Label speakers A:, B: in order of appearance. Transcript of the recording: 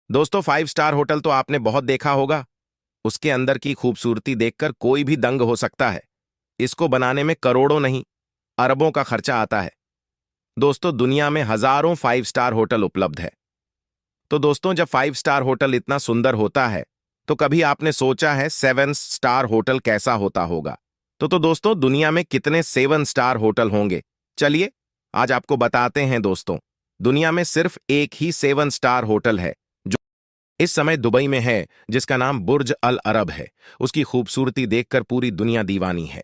A: दोस्तों, 5 star hotel तो आपने बहुत देखा होगा। उसके अंदर की खूबसूरती देखकर कोई भी दंग हो सकता है। इसको बनाने में करोड़ों नहीं, अरबों का खर्चा आता है। दोस्तों, दुनिया में हजारों 5 स्टार होटल उपलब्ध है। तो दोस्तों, जब 5 स्टार होटल इतना सुंदर होता है, तो कभी आपने सोचा है 7 स्टार होटल कैसा होता होगा? तो दोस्तों, दुनिया में कितने 7 स्टार होटल होंगे? चलिए, आज आपको बताते हैं दोस्तों। दुनिया में सिर्फ एक ही 7 स्टार होटल है, जो इस समय दुबई में है, जिसका नाम बुर्ज अल अरब है। उसकी खूबसूरती देखकर पूरी दुनिया दीवानी है।